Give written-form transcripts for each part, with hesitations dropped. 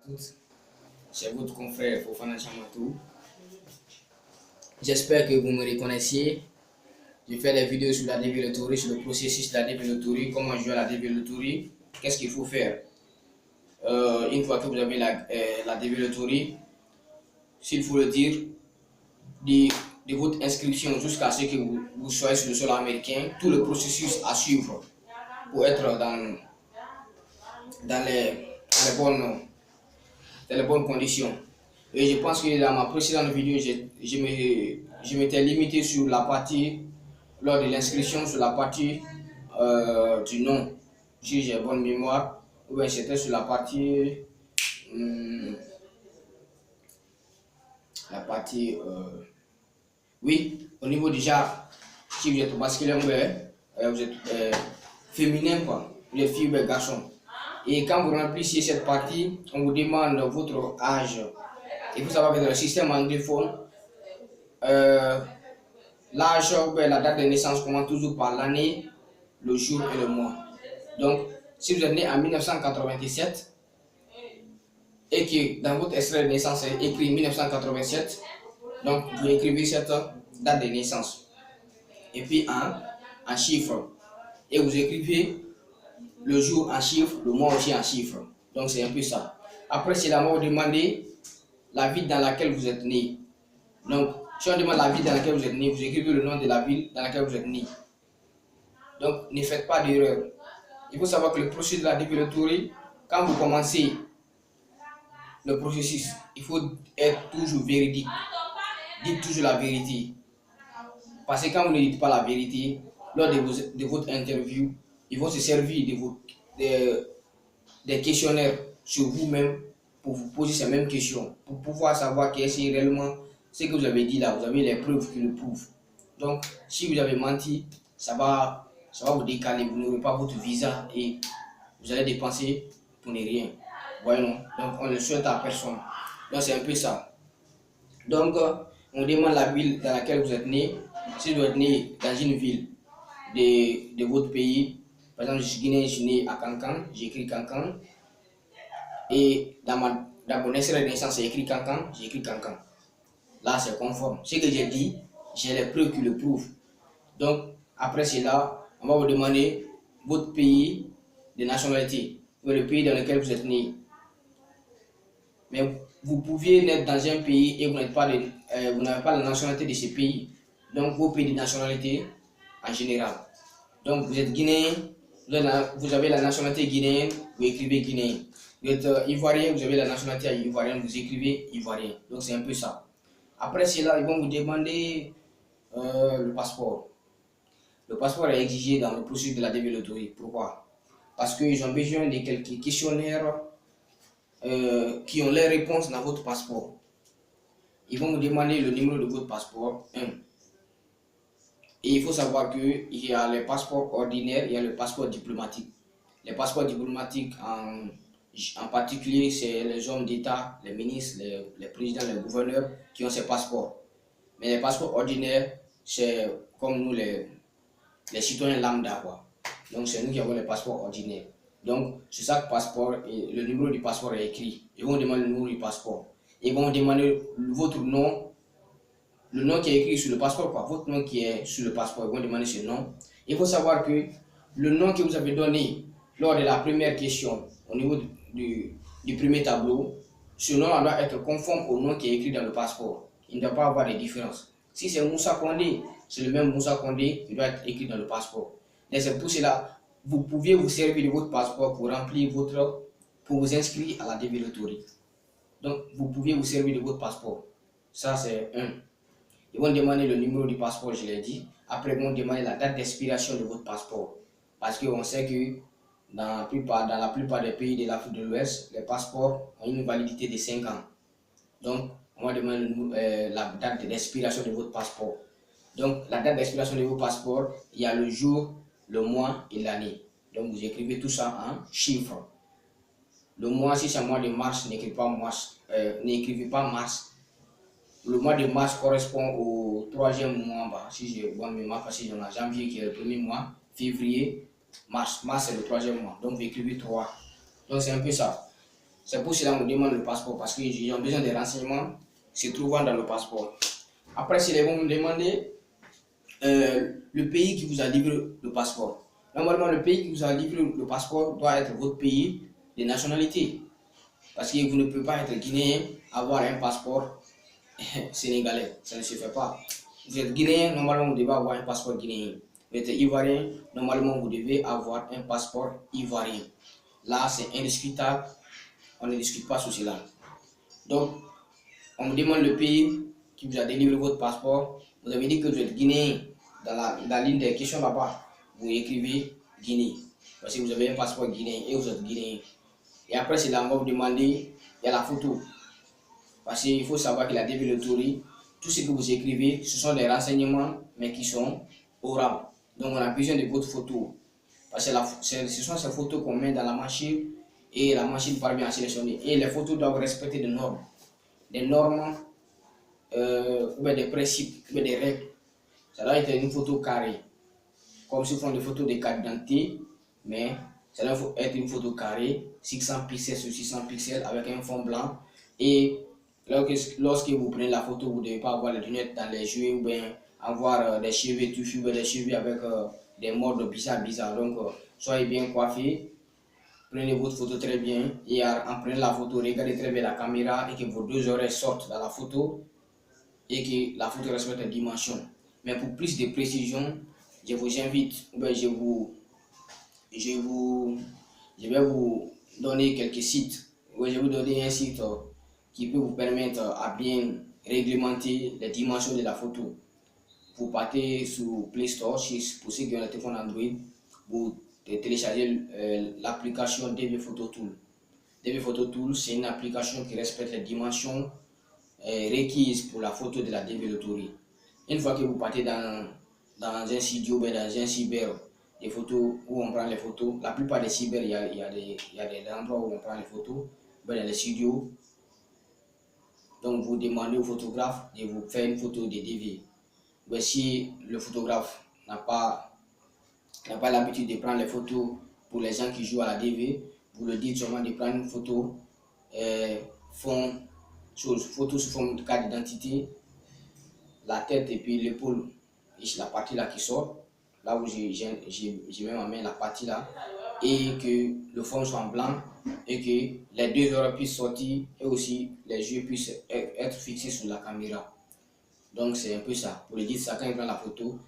toutes. C'est votre confrère Fofana Chamatou. J'espère que vous me reconnaissiez. Je fais des vidéos sur la développerie, sur le processus de la développerie, comment jouer à la développerie, qu'est-ce qu'il faut faire. Une fois que vous avez la développerie, s'il faut le dire, de votre inscription jusqu'à ce que vous soyez sur le sol américain, tout le processus à suivre pour être dans les bonnes conditions. Et je pense que dans ma précédente vidéo, je m'étais limité sur la partie, lors de l'inscription, sur la partie du nom, si j'ai bonne mémoire, ou bien c'était sur la partie, oui, au niveau déjà, si vous êtes masculin, vous êtes féminin, quoi, vous êtes fille ou garçon. Et quand vous remplissez cette partie, on vous demande votre âge. Il faut savoir que dans le système anglophone, l'âge ou la date de naissance commence toujours par l'année, le jour et le mois. Donc, si vous êtes né en 1987 et que dans votre extrait de naissance est écrit 1987, donc vous écrivez cette date de naissance. Et puis en chiffres. Et vous écrivez le jour en chiffres, le mois aussi en chiffres. Donc c'est un peu ça. Après, c'est là où vous demandez la ville dans laquelle vous êtes né. Donc, si on demande la ville dans laquelle vous êtes né, vous écrivez le nom de la ville dans laquelle vous êtes né. Donc, ne faites pas d'erreur. Il faut savoir que le processus de la développerie, quand vous commencez le processus, il faut être toujours véridique. Dites toujours la vérité. Parce que quand vous ne dites pas la vérité, lors de votre interview, ils vont se servir des questionnaires sur vous-même pour vous poser ces mêmes questions, pour pouvoir savoir qu'est-ce que réellement ce que vous avez dit là, vous avez les preuves qui le prouvent. Donc, si vous avez menti, ça va vous décaler, vous n'aurez pas votre visa et vous allez dépenser pour ne rien. Voyons, donc on ne le souhaite à personne. Donc, c'est un peu ça. Donc, on demande la ville dans laquelle vous êtes né. Si vous êtes né dans une ville de votre pays, par exemple, je suis guinéen, je suis né à Cancan, j'ai écrit Cancan. Et dans mon extrait de naissance, c'est écrit Cancan, j'ai écrit Cancan. Là, c'est conforme. Ce que j'ai dit, j'ai les preuves qui le prouvent. Donc, après cela, on va vous demander votre pays de nationalité, ou le pays dans lequel vous êtes né. Mais vous pouviez naître dans un pays et vous n'avez pas la nationalité de ce pays. Donc, vos pays de nationalité en général. Donc, vous êtes guinéen, vous avez la nationalité guinéenne, vous écrivez guinéen. Vous êtes ivoirien, vous avez la nationalité ivoirienne, vous écrivez ivoirien. Donc, c'est un peu ça. Après cela, ils vont vous demander le passeport. Le passeport est exigé dans le processus de la développerie. Pourquoi? Parce qu'ils ont besoin de quelques questionnaires qui ont les réponses dans votre passeport. Ils vont vous demander le numéro de votre passeport, 1. Et il faut savoir qu'il y a les passeports ordinaires, il y a le passeport diplomatique. Les passeports diplomatiques en particulier, c'est les hommes d'État, les ministres, les présidents, les gouverneurs qui ont ces passeports. Mais les passeports ordinaires, c'est comme nous les citoyens lambda, quoi. Donc c'est nous qui avons les passeports ordinaires. Donc sur chaque passeport, le numéro du passeport est écrit. Ils vont demander le numéro du passeport. Ils vont demander votre nom, le nom qui est écrit sur le passeport, quoi. Votre nom qui est sur le passeport, ils vont demander ce nom. Il faut savoir que le nom que vous avez donné lors de la première question, au niveau du premier tableau, ce nom doit être conforme au nom qui est écrit dans le passeport. Il ne doit pas avoir de différence. Si c'est Moussa Kondé, c'est le même Moussa Kondé qui doit être écrit dans le passeport. Et c'est pour cela, vous pouviez vous servir de votre passeport pour remplir pour vous inscrire à la développerie. Donc, vous pouviez vous servir de votre passeport. Ça, c'est un. Ils vont demander le numéro du passeport, je l'ai dit. Après, ils vont demander la date d'expiration de votre passeport. Parce qu'on sait que dans la plupart des pays de l'Afrique de l'Ouest, les passeports ont une validité de 5 ans. Donc, on va demander la date d'expiration de votre passeport. Donc, la date d'expiration de votre passeport, il y a le jour, le mois et l'année. Donc, vous écrivez tout ça en chiffres. Le mois, si c'est le mois de mars, n'écrivez pas mars. Le mois de mars correspond au 3e mois, si j'ai bonne mémoire, parce que j'en ai janvier qui est le premier mois, février, mars. Mars c'est le 3e mois, donc vous écrivez 3. Donc c'est un peu ça. C'est pour cela qu'on demande le passeport, parce qu'ils ont besoin des renseignements se trouvant dans le passeport. Après, ils vont vous demander le pays qui vous a livré le passeport. Normalement, le pays qui vous a livré le passeport doit être votre pays de nationalité. Parce que vous ne pouvez pas être guinéen, avoir un passeport sénégalais. Ça ne se fait pas. Vous êtes guinéen, normalement, vous devez avoir un passeport guinéen. Vous êtes ivoirien, normalement, vous devez avoir un passeport ivoirien. Là, c'est indiscutable. On ne discute pas sur cela. Donc, on vous demande le pays qui vous a délivré votre passeport. Vous avez dit que vous êtes guinéen. Dans la ligne des questions là-bas, vous écrivez Guinée. Parce que vous avez un passeport guinéen et vous êtes guinéen. Et après, c'est là on va vous demander, il y a la photo. Parce qu'il faut savoir que la débiloterie, tout ce que vous écrivez, ce sont des renseignements, mais qui sont oraux. Donc, on a besoin de votre photo. Parce que ce sont ces photos qu'on met dans la machine et la machine parvient à sélectionner. Et les photos doivent respecter des normes. Des normes, ou bien des principes, ou bien des règles. Ça doit être une photo carrée. Comme si font des photos de carte d'identité, mais ça doit être une photo carrée, 600 pixels sur 600 pixels avec un fond blanc. Et lorsque vous prenez la photo, vous ne devez pas avoir les lunettes dans les yeux ou bien avoir des cheveux touffus, des cheveux avec des modes bizarres. Donc, soyez bien coiffés, prenez votre photo très bien et en prenant la photo, regardez très bien la caméra et que vos deux oreilles sortent dans la photo et que la photo respecte les dimensions. Mais pour plus de précision, je vous invite, je vais vous donner quelques sites. Je vais vous donner un site qui peut vous permettre à bien réglementer les dimensions de la photo. Vous partez sur Play Store, pour ceux qui ont un téléphone Android, vous téléchargez l'application DV Photo Tool. DV Photo Tool, c'est une application qui respecte les dimensions requises pour la photo de la développerie. Une fois que vous partez dans un studio, dans un cyber, des photos où on prend les photos, la plupart des cyber, il y a des endroits où on prend les photos, dans les studios. Donc vous demandez au photographe de vous faire une photo de DV. Mais si le photographe n'a pas l'habitude de prendre les photos pour les gens qui jouent à la DV, vous le dites seulement de prendre une photo, photo sous forme de carte d'identité, la tête et puis l'épaule, et la partie là qui sort, là où j'ai mis ma main, la partie là, et que le fond soit en blanc et que les deux oreilles puissent sortir et aussi les yeux puissent être fixés sur la caméra. Donc c'est un peu ça. Pour le dire ça, quand il prend la photo,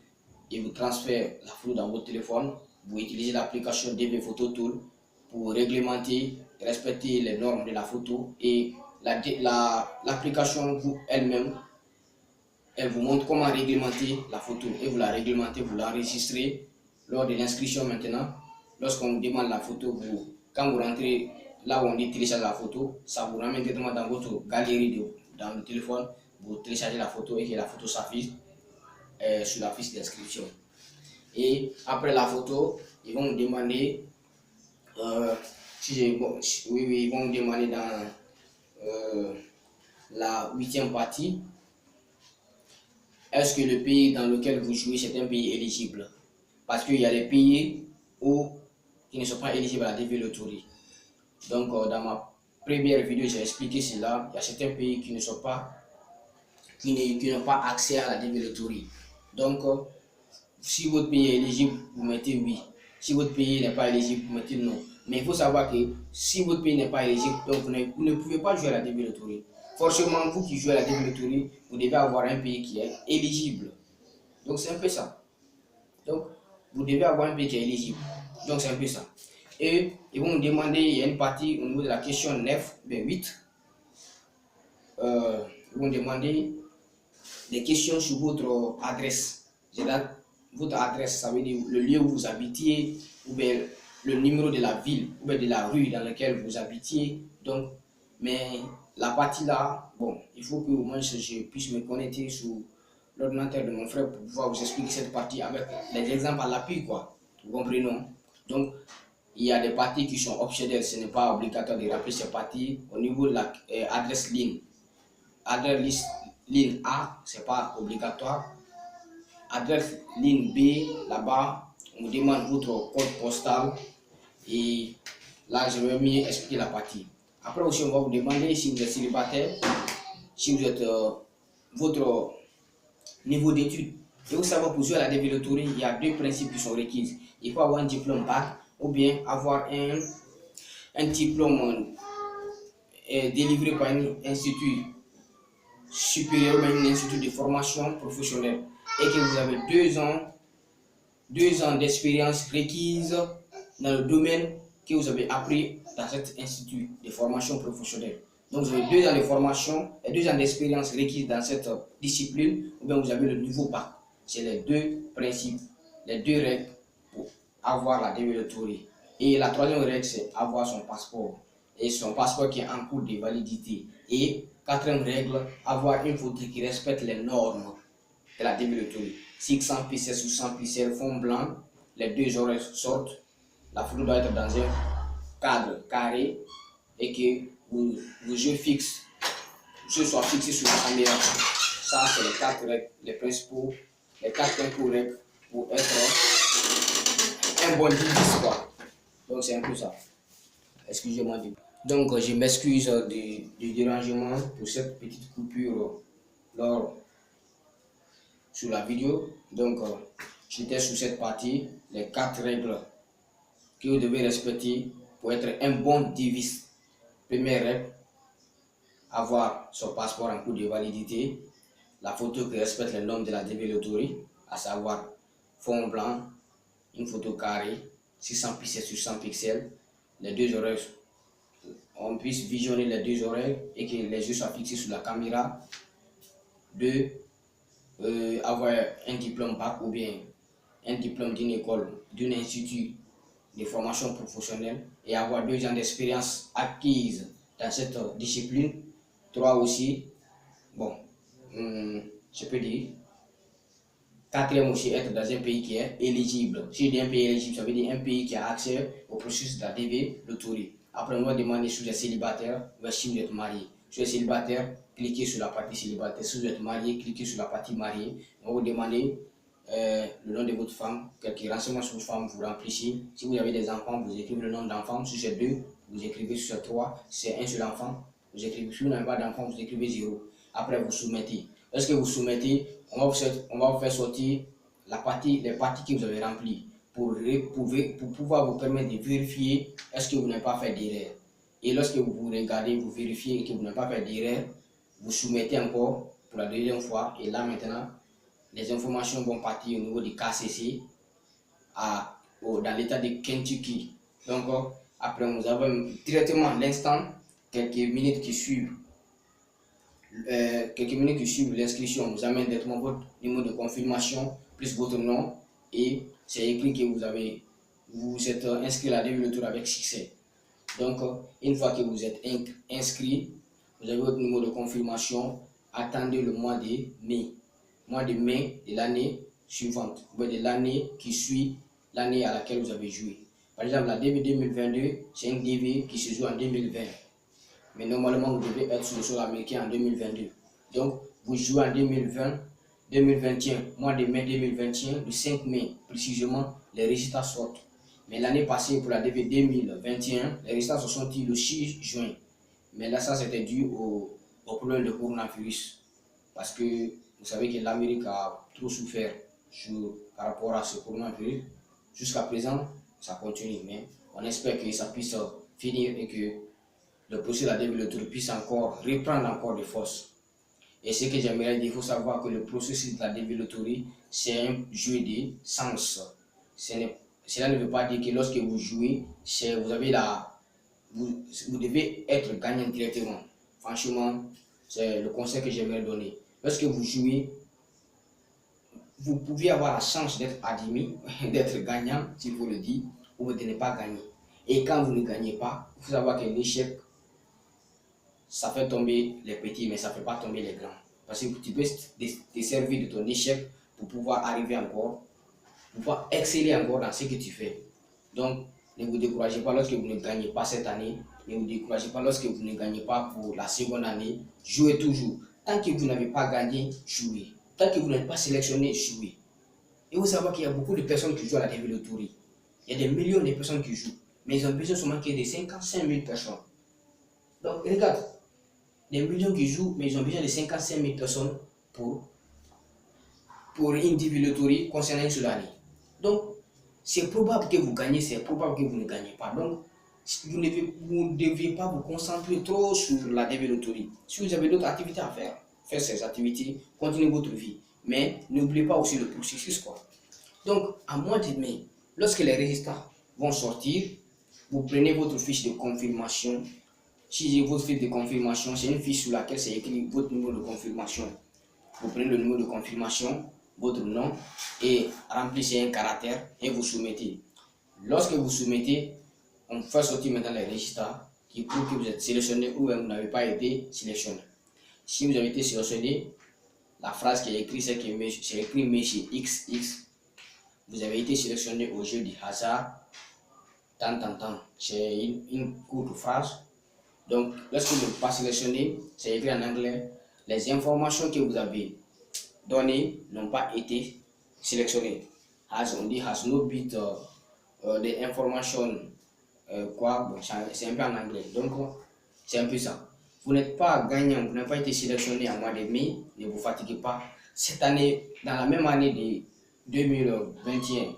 il vous transfère la photo dans votre téléphone, vous utilisez l'application DV Photo Tool pour réglementer, respecter les normes de la photo et l'application elle-même, elle vous montre comment réglementer la photo et vous la réglementez, vous l'enregistrez lors de l'inscription maintenant. Lorsqu'on vous demande la photo, quand vous rentrez là où on dit télécharger la photo, ça vous ramène directement dans votre galerie dans le téléphone, vous téléchargez la photo et que la photo s'affiche sur la fiche d'inscription. Et après la photo, ils vont vous demander, ils vont vous demander dans la 8e partie, est-ce que le pays dans lequel vous jouez c'est un pays éligible? Parce qu'il y a des pays qui ne sont pas éligibles à la développerie. Donc dans ma première vidéo j'ai expliqué cela. Il y a certains pays qui n'ont pas accès à la développerie. Donc si votre pays est éligible, vous mettez oui. Si votre pays n'est pas éligible, vous mettez non. Mais il faut savoir que si votre pays n'est pas éligible, donc vous ne pouvez pas jouer à la développerie. Forcément, vous qui jouez à la développerie, vous devez avoir un pays qui est éligible. Donc c'est un peu ça. Donc vous devez avoir un pays qui est éligible. Donc c'est un peu ça. Et ils vont nous demander, il y a une partie au niveau de la question 9, 8. Ils vont demander des questions sur votre adresse. Votre adresse, ça veut dire le lieu où vous habitiez, ou bien le numéro de la ville, ou bien de la rue dans laquelle vous habitiez. Donc, mais la partie là, bon, il faut que moi je puisse me connecter sur l'ordinateur de mon frère pour pouvoir vous expliquer cette partie avec les exemples à l'appui, quoi. Vous comprenez, non? Donc, il y a des parties qui sont optionnelles, ce n'est pas obligatoire de rappeler ces parties. Au niveau de l'adresse ligne, adresse ligne A, ce n'est pas obligatoire. Adresse ligne B, là-bas, on vous demande votre code postal et là, je vais mieux expliquer la partie. Après aussi, on va vous demander si vous êtes célibataire, si vous êtes votre niveau d'études. Et vous savez, pour jouer à la développerie, il y a deux principes qui sont requis. Il faut avoir un diplôme bac ou bien avoir un diplôme délivré par un institut supérieur ou un institut de formation professionnelle et que vous avez 2 ans d'expérience requise dans le domaine que vous avez appris dans cet institut de formation professionnelle. Donc vous avez 2 ans de formation et 2 ans d'expérience requise dans cette discipline, ou bien vous avez le niveau bac. C'est les deux principes, les deux règles pour avoir la développerie. Et la troisième règle, c'est avoir son passeport. Et son passeport qui est en cours de validité. Et quatrième règle, avoir une photo qui respecte les normes de la développerie. 600 pixels sur 100 pixels, fond blanc, les deux oreilles sortent. La photo doit être dans un cadre carré et que vos yeux fixes, soient fixés sur la caméra. Ça, c'est les 4 règles, les principaux, les 4 règles pour être un bon divise, quoi. Donc, c'est un peu ça. Excusez-moi. Donc, je m'excuse du dérangement pour cette petite coupure sur la vidéo. Donc, j'étais sur cette partie, les 4 règles que vous devez respecter pour être un bon divise. Première règle, avoir son passeport en cours de validité, la photo qui respecte les normes de la développerie, à savoir fond blanc, une photo carrée, 600 pixels sur 100 pixels, les deux oreilles, on puisse visionner les deux oreilles et que les yeux soient fixés sur la caméra. 2. Avoir un diplôme bac ou bien un diplôme d'une école, d'un institut de formation professionnelle et avoir 2 ans d'expérience acquise dans cette discipline. 3 aussi, bon, je peux dire. 4e aussi, être dans un pays qui est éligible. Si je dis un pays éligible, ça veut dire un pays qui a accès au processus de la développerie. Après, on va demander si vous êtes célibataire ou si vous êtes marié. Si vous êtes célibataire, cliquez sur la partie célibataire. Si vous êtes marié, cliquez sur la partie mariée. On va vous demander le nom de votre femme, quelques renseignements sur votre femme, vous remplissez. Si vous avez des enfants, vous écrivez le nom d'enfant. Si c'est 2, vous écrivez sur 3. Si c'est un seul enfant, vous écrivez. Si vous n'avez pas d'enfant, vous écrivez 0. Après, vous soumettez. Lorsque vous soumettez, on va vous faire sortir les parties que vous avez remplies pour pouvoir vous permettre de vérifier est-ce que vous n'avez pas fait d'erreur. Et lorsque vous regardez, vous vérifiez que vous n'avez pas fait d'erreur, vous soumettez encore pour la deuxième fois. Et là maintenant, les informations vont partir au niveau du KCC dans l'état de Kentucky. Donc après, nous avons directement l'instant, quelques minutes qui suivent l'inscription, vous amène directement votre numéro de confirmation plus votre nom et c'est écrit que vous êtes inscrit à la développerie avec succès. Donc, une fois que vous êtes inscrit, vous avez votre numéro de confirmation, attendez le mois de mai. Mois de mai de l'année suivante, ou de l'année qui suit l'année à laquelle vous avez joué. Par exemple, la DV 2022, c'est une DV qui se joue en 2020. Mais normalement, vous devez être sur le sol américain en 2022. Donc, vous jouez en 2021, mois de mai 2021, le 5 mai, précisément, les résultats sortent. Mais l'année passée, pour la DV 2021, les résultats se sont sortis le 6 juin. Mais là, ça, c'était dû au problème de coronavirus. Parce que vous savez que l'Amérique a trop souffert par rapport à ce coronavirus. Jusqu'à présent, ça continue. Mais on espère que ça puisse finir et que le processus de la développerie puisse reprendre encore de force. Et ce que j'aimerais dire, il faut savoir que le processus de la développerie, c'est un jeu de sens. Cela ne veut pas dire que lorsque vous jouez, vous devez être gagnant directement. Franchement, c'est le conseil que j'aimerais donner. Lorsque vous jouez, vous pouvez avoir la chance d'être admis, d'être gagnant, si vous le dites, ou de ne pas gagner. Et quand vous ne gagnez pas, il faut savoir que l'échec, ça fait tomber les petits, mais ça ne fait pas tomber les grands. Parce que tu peux te servir de ton échec pour pouvoir arriver encore, pour pouvoir exceller encore dans ce que tu fais. Donc, ne vous découragez pas lorsque vous ne gagnez pas cette année. Ne vous découragez pas lorsque vous ne gagnez pas pour la seconde année. Jouez toujours. Tant que vous n'avez pas gagné, jouez. Tant que vous n'êtes pas sélectionné, jouez. Et vous savez qu'il y a beaucoup de personnes qui jouent à la développerie. Il y a des millions de personnes qui jouent. Mais ils ont besoin seulement qu'il y ait des 55 000 personnes. Donc, regarde, des millions qui jouent, mais ils ont besoin de 55 000 personnes pour une loterie concernant une seule année. Donc, c'est probable que vous gagnez, c'est probable que vous ne gagnez pas. Donc, vous ne deviez pas vous concentrer trop sur la loterie. Si vous avez d'autres activités à faire, faites ces activités, continuez votre vie. Mais n'oubliez pas aussi le processus, quoi. Donc, à mois de mai, lorsque les résultats vont sortir, vous prenez votre fiche de confirmation. Si j'ai votre fiche de confirmation, c'est une fiche sur laquelle c'est écrit votre numéro de confirmation. Vous prenez le numéro de confirmation, votre nom, et remplissez un caractère et vous soumettez. Lorsque vous soumettez, on fait sortir maintenant les résultats qui prouvent que vous êtes sélectionné ou vous n'avez pas été sélectionné. Si vous avez été sélectionné, la phrase qui est écrite, c'est écrit Monsieur XX. Vous avez été sélectionné au jeu du hasard. Tant. C'est une courte phrase. Donc, lorsque vous n'êtes pas sélectionné, c'est écrit en anglais. Les informations que vous avez données n'ont pas été sélectionnées. On dit has no bit the information quoi, bon, c'est un peu en anglais. Donc, c'est un peu ça. Vous n'êtes pas gagnant, vous n'avez pas été sélectionné en mois de mai, ne vous fatiguez pas. Cette année, dans la même année de 2021,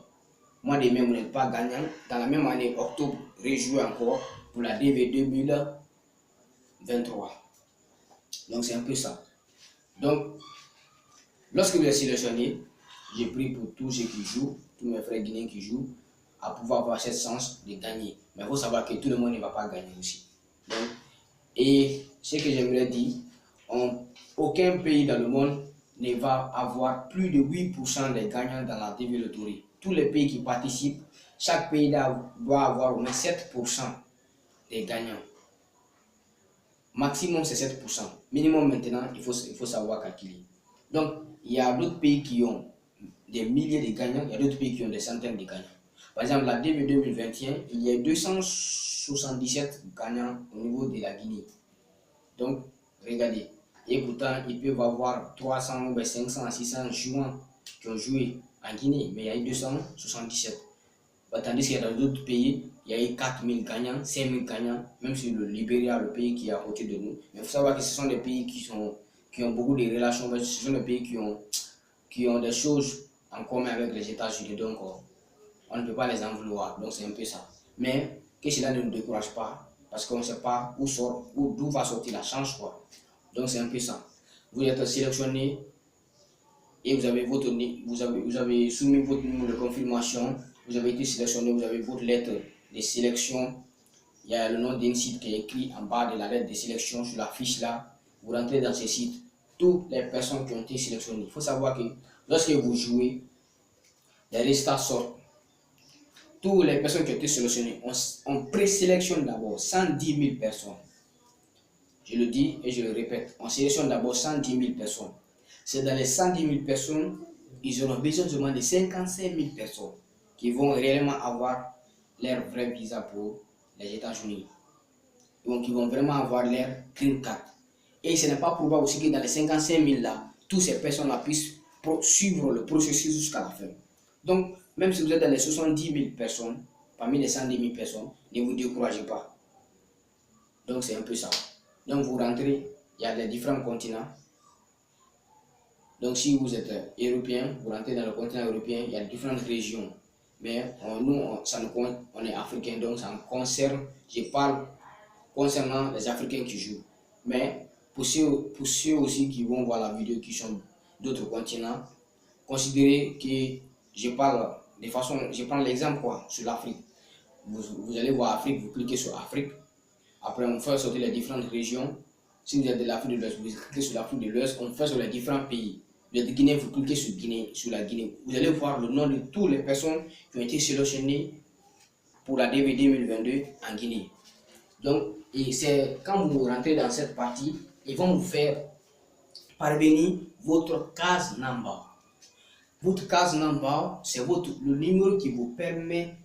mois de mai, vous n'êtes pas gagnant. Dans la même année, octobre, rejouez encore pour la DV 2023. Donc, c'est un peu ça. Donc, lorsque vous êtes sélectionné, j'ai pris pour tous ceux qui jouent, tous mes frères guinéens qui jouent, à pouvoir avoir cette chance de gagner. Mais il faut savoir que tout le monde ne va pas gagner aussi. Donc, et ce que j'aimerais dire, aucun pays dans le monde ne va avoir plus de 8% des gagnants dans la TV Loterie. Tous les pays qui participent, chaque pays doit avoir au moins 7% des gagnants. Maximum c'est 7%. Minimum maintenant, il faut savoir calculer. Donc, il y a d'autres pays qui ont des milliers de gagnants, il y a d'autres pays qui ont des centaines de gagnants. Par exemple, la DV 2021, il y a 277 gagnants au niveau de la Guinée. Donc, regardez. Et pourtant, ils peuvent avoir 300, 500, 600 joueurs qui ont joué en Guinée, mais il y a eu 277. Tandis qu'il y a dans d'autres pays, il y a eu 4000 gagnants, 5000 gagnants, même sur le Libéria, le pays qui est à côté de nous. Mais il faut savoir que ce sont des pays qui ont beaucoup de relations, mais ce sont des pays qui ont des choses en commun avec les États-Unis. Donc, on ne peut pas les en vouloir. Donc, c'est un peu ça. Mais que cela ne nous décourage pas, parce qu'on ne sait pas d'où va sortir la chance, quoi. Donc, c'est un peu ça. Vous êtes sélectionné et vous avez soumis votre numéro de confirmation. Vous avez été sélectionné, vous avez votre lettre de sélection. Il y a le nom d'un site qui est écrit en bas de la lettre de sélection sur la fiche là. Vous rentrez dans ce site. Toutes les personnes qui ont été sélectionnées. Il faut savoir que lorsque vous jouez, les résultats sortent. Toutes les personnes qui ont été sélectionnées, on présélectionne d'abord 110 000 personnes. Je le dis et je le répète, on sélectionne d'abord 110 000 personnes. C'est dans les 110 000 personnes, ils auront besoin seulement de 55 000 personnes qui vont réellement avoir leur vrai visa pour les États-Unis. Donc, ils vont vraiment avoir leur green card. Et ce n'est pas probable aussi que dans les 55 000 là, toutes ces personnes-là puissent suivre le processus jusqu'à la fin. Donc, même si vous êtes dans les 70 000 personnes, parmi les 110 000 personnes, ne vous découragez pas. Donc, c'est un peu ça. Donc, vous rentrez, il y a les différents continents. Donc, si vous êtes européen, vous rentrez dans le continent européen, il y a différentes régions. Mais nous, on est africains, donc ça concerne, je parle concernant les Africains qui jouent. Mais pour ceux aussi qui vont voir la vidéo qui sont d'autres continents, considérez que je parle de façon, je prends l'exemple quoi, sur l'Afrique. Vous allez voir Afrique, vous cliquez sur Afrique. Après, on fait sortir les différentes régions. Si vous êtes de l'Afrique de l'Ouest, vous cliquez sur l'Afrique de l'Ouest, on fait sur les différents pays. Vous êtes de Guinée, vous cliquez sur la Guinée. Vous allez voir le nom de toutes les personnes qui ont été sélectionnées pour la DV 2022 en Guinée. Donc, et c'est quand vous rentrez dans cette partie, ils vont vous faire parvenir votre case number. Votre case number, c'est le numéro qui vous permet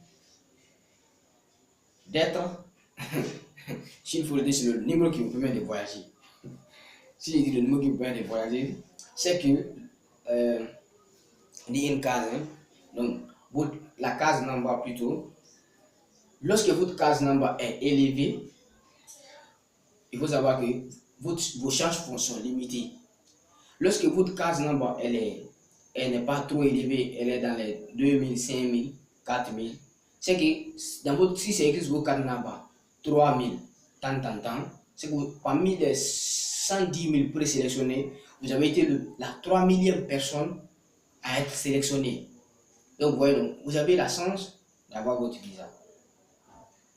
d'être, s'il faut le dire, c'est le numéro qui vous permet de voyager. Si je dis le numéro qui vous permet de voyager, c'est que il y a une case, hein? Donc la case number plutôt. Lorsque votre case number est élevée, il faut savoir que vos chances sont limitées. Lorsque votre case number, elle n'est pas trop élevée, elle est dans les 2000, 5000, 4000, c'est que dans votre, si c'est écrit sur votre case number, 3000, tant, c'est que parmi les 110 000 présélectionnés, vous avez été la 3 millième personne à être sélectionnée. Donc, voyez, vous avez la chance d'avoir votre visa.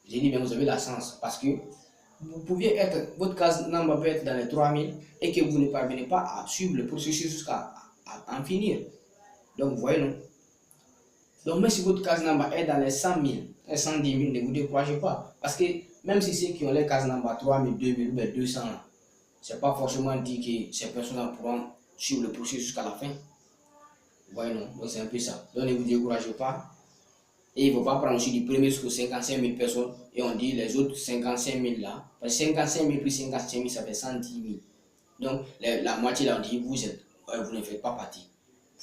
J'ai dit bien, vous avez la chance parce que vous pouviez être, votre case number peut être dans les 3000 et que vous ne parvenez pas à suivre le processus jusqu'à en finir. Donc, vous voyez, non? Donc, même si votre case number est dans les 100 000 et 110 000, ne vous découragez pas. Parce que même si ceux qui ont les cases number 3000, 2000 ou 200, ce n'est pas forcément dit que ces personnes pourront suivre le processus jusqu'à la fin. Vous voyez, non? Donc, c'est un peu ça. Donc, ne vous découragez pas. Et il ne faut pas prendre aussi du premier jusqu'aux 55 000 personnes et on dit les autres 55 000 là. Parce que 55 000 plus 55 000, ça fait 110 000. Donc, la moitié là, on dit vous ne faites pas partie.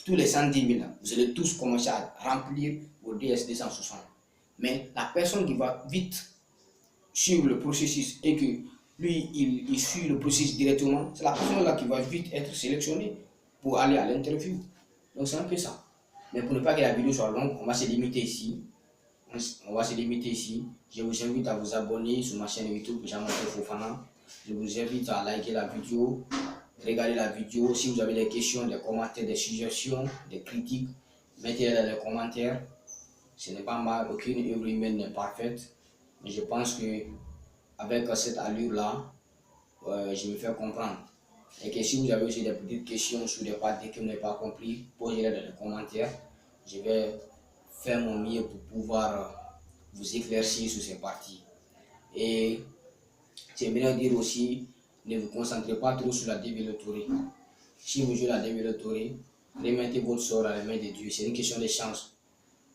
Tous les 110 000 là, vous allez tous commencer à remplir vos DS 260. Mais la personne qui va vite suivre le processus et que lui, il suit le processus directement, c'est la personne là qui va vite être sélectionnée pour aller à l'interview. Donc, c'est un peu ça. Mais pour ne pas que la vidéo soit longue, on va se limiter ici. Je vous invite à vous abonner sur ma chaîne YouTube Jean-Martin Fofana. Je vous invite à liker la vidéo, regarder la vidéo. Si vous avez des questions, des commentaires, des suggestions, des critiques, mettez-les dans les commentaires. Ce n'est pas mal, aucune œuvre humaine n'est parfaite. Mais je pense que avec cette allure-là, je me fais comprendre. Et que si vous avez aussi des petites questions sur des parties que vous n'avez pas compris, posez-les dans les commentaires. Je vais faire mon mieux pour pouvoir vous éclaircir sur ces parties. Et j'aimerais dire aussi, ne vous concentrez pas trop sur la développerie. Si vous jouez la développerie, remettez votre sort à la main de Dieu. C'est une question de chance.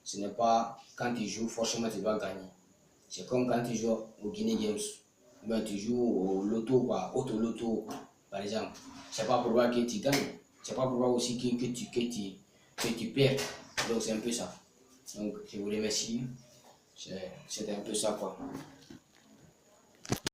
Ce n'est pas quand tu joues, forcément tu dois gagner. C'est comme quand tu joues au Guinea Games. Ben, tu joues au loto, auto-loto, par exemple. C'est pas pour voir que tu gagnes. C'est pas pour voir aussi que tu perds. Donc c'est un peu ça. Donc je vous remercie. C'était un peu ça quoi.